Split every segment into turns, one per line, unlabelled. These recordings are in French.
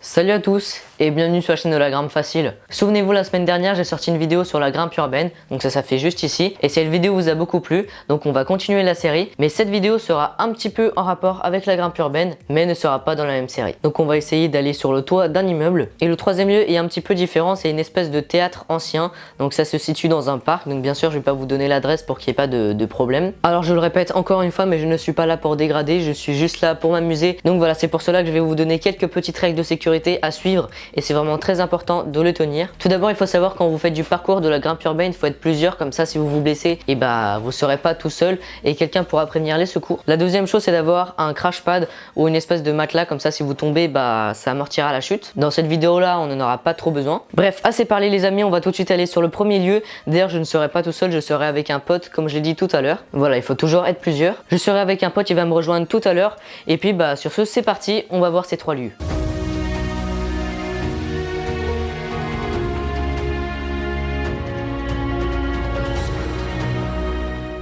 Salut à tous et bienvenue sur la chaîne de la grimpe facile. Souvenez-vous, la semaine dernière j'ai sorti une vidéo sur la grimpe urbaine, donc ça fait juste ici, et cette vidéo vous a beaucoup plu, donc on va continuer la série, mais cette vidéo sera un petit peu en rapport avec la grimpe urbaine, mais ne sera pas dans la même série. Donc on va essayer d'aller sur le toit d'un immeuble, et le troisième lieu est un petit peu différent, c'est une espèce de théâtre ancien, donc ça se situe dans un parc, donc bien sûr je vais pas vous donner l'adresse pour qu'il n'y ait pas de problème. Alors je le répète encore une fois, mais je ne suis pas là pour dégrader, je suis juste là pour m'amuser, donc voilà, c'est pour cela que je vais vous donner quelques petites règles de sécurité à suivre et c'est vraiment très important de le tenir. Tout d'abord, il faut savoir quand vous faites du parcours de la grimpe urbaine, il faut être plusieurs, comme ça si vous vous blessez, et vous serez pas tout seul et quelqu'un pourra prévenir les secours. La deuxième chose, c'est d'avoir un crash pad ou une espèce de matelas, comme ça si vous tombez, ça amortira la chute. Dans cette vidéo là, on n'en aura pas trop besoin. Bref, assez parlé les amis, on va tout de suite aller sur le premier lieu. D'ailleurs, je ne serai pas tout seul, je serai avec un pote comme je l'ai dit tout à l'heure. Voilà, il faut toujours être plusieurs. Je serai avec un pote, il va me rejoindre tout à l'heure et puis sur ce, c'est parti, on va voir ces trois lieux.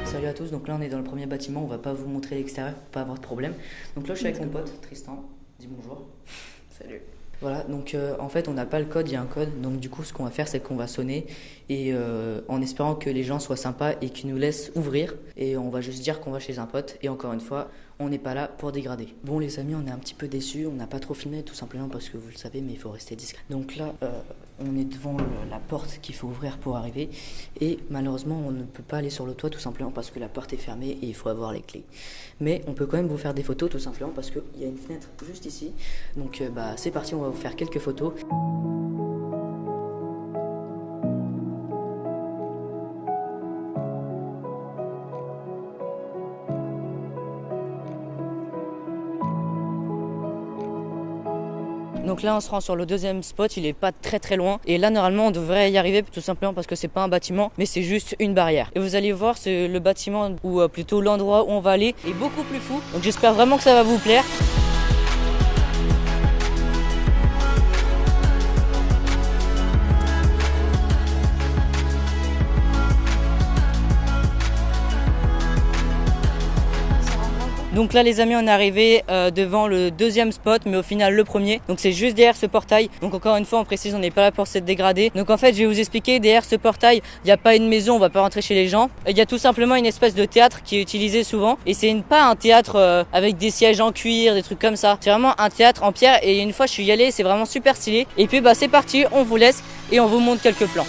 Salut à tous, donc là on est dans le premier bâtiment, on va pas vous montrer l'extérieur pour pas avoir de problème. Donc là je suis avec mon pote Tristan, dis bonjour. Salut. Voilà, donc en fait on n'a pas le code, il y a un code, donc du coup ce qu'on va faire c'est qu'on va sonner et en espérant que les gens soient sympas et qu'ils nous laissent ouvrir et on va juste dire qu'on va chez un pote et encore une fois on n'est pas là pour dégrader. Bon les amis, on est un petit peu déçus, on n'a pas trop filmé tout simplement parce que vous le savez mais il faut rester discret. Donc là on est devant la porte qu'il faut ouvrir pour arriver et malheureusement on ne peut pas aller sur le toit tout simplement parce que la porte est fermée et il faut avoir les clés. Mais on peut quand même vous faire des photos tout simplement parce qu'il y a une fenêtre juste ici. Donc c'est parti, on va vous faire quelques photos. Donc là on se rend sur le deuxième spot, il est pas très loin et là normalement on devrait y arriver tout simplement parce que c'est pas un bâtiment mais c'est juste une barrière. Et vous allez voir, c'est le bâtiment ou plutôt l'endroit où on va aller est beaucoup plus fou. Donc j'espère vraiment que ça va vous plaire. Donc là les amis, on est arrivé devant le deuxième spot mais au final le premier. Donc c'est juste derrière ce portail. Donc encore une fois on précise, on n'est pas là pour se dégrader. Donc en fait je vais vous expliquer, derrière ce portail il n'y a pas une maison, on va pas rentrer chez les gens. Il y a tout simplement une espèce de théâtre qui est utilisé souvent. Et c'est pas un théâtre avec des sièges en cuir, des trucs comme ça. C'est vraiment un théâtre en pierre et une fois je suis y allé, c'est vraiment super stylé. Et puis c'est parti, on vous laisse et on vous montre quelques plans.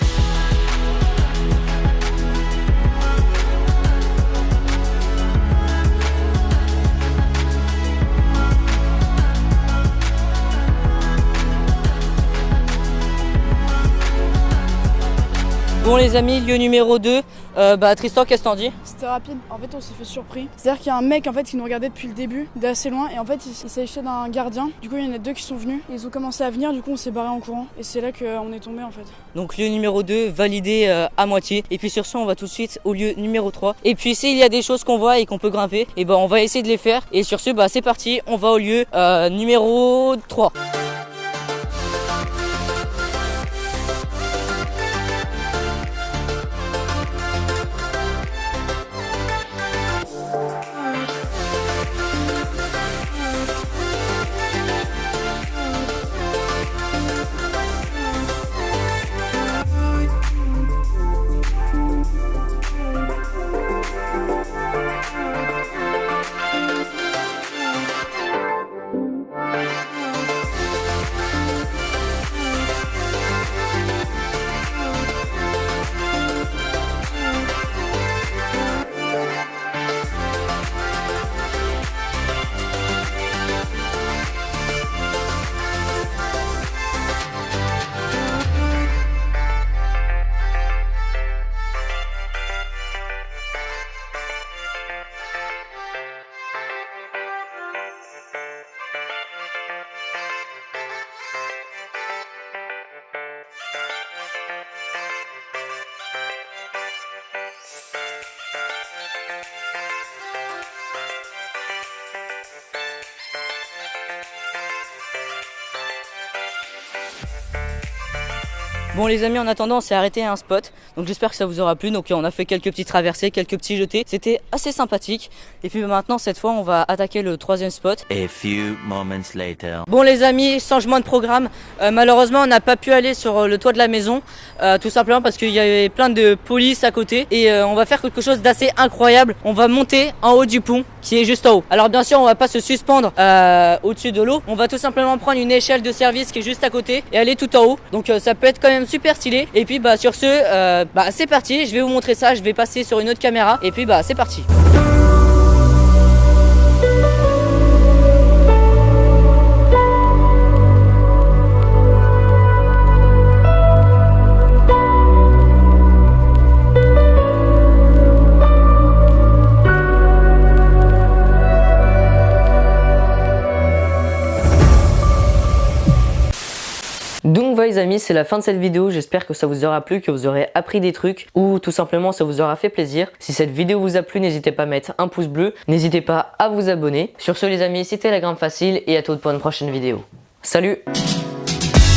Bon les amis, lieu numéro 2, Tristan, qu'est-ce que t'en dis?
C'était rapide, en fait on s'est fait surpris. C'est-à-dire qu'il y a un mec en fait qui nous regardait depuis le début, d'assez loin, et en fait il s'est jeté d'un gardien. Du coup il y en a deux qui sont venus, ils ont commencé à venir, du coup on s'est barré en courant. Et c'est là qu'on est tombé en fait.
Donc lieu numéro 2, validé à moitié. Et puis sur ce on va tout de suite au lieu numéro 3. Et puis s'il y a des choses qu'on voit et qu'on peut grimper, et on va essayer de les faire. Et sur ce c'est parti, on va au lieu numéro 3. Bon les amis, en attendant on s'est arrêté à un spot, donc j'espère que ça vous aura plu. Donc on a fait quelques petites traversées, quelques petits jetés, c'était assez sympathique. Et puis maintenant cette fois on va attaquer le troisième spot.
A few moments later.
Bon les amis, changement de programme, malheureusement on n'a pas pu aller sur le toit de la maison, tout simplement parce qu'il y avait plein de police à côté. Et on va faire quelque chose d'assez incroyable, on va monter en haut du pont qui est juste en haut. Alors bien sûr on va pas se suspendre au-dessus de l'eau, on va tout simplement prendre une échelle de service qui est juste à côté et aller tout en haut. Donc ça peut être quand même super stylé. Et puis sur ce, c'est parti, je vais vous montrer ça, je vais passer sur une autre caméra et puis c'est parti. Donc voilà les amis, c'est la fin de cette vidéo, j'espère que ça vous aura plu, que vous aurez appris des trucs ou tout simplement ça vous aura fait plaisir. Si cette vidéo vous a plu, n'hésitez pas à mettre un pouce bleu, n'hésitez pas à vous abonner. Sur ce les amis, c'était la Grimpe Facile et à toutes pour une prochaine vidéo. Salut!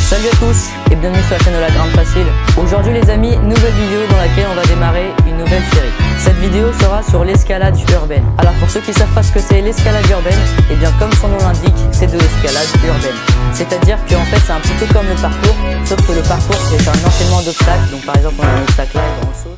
Salut à tous et bienvenue sur la chaîne de la Grimpe Facile. Aujourd'hui les amis, nouvelle vidéo dans laquelle on va démarrer une nouvelle série. Cette vidéo sera sur l'escalade urbaine. Alors pour ceux qui ne savent pas ce que c'est l'escalade urbaine, et bien comme son nom l'indique, c'est de l'escalade urbaine. C'est-à-dire qu'en fait c'est un petit peu comme le parcours, sauf que le parcours c'est un enchaînement d'obstacles. Donc par exemple on a un obstacle là et on saute.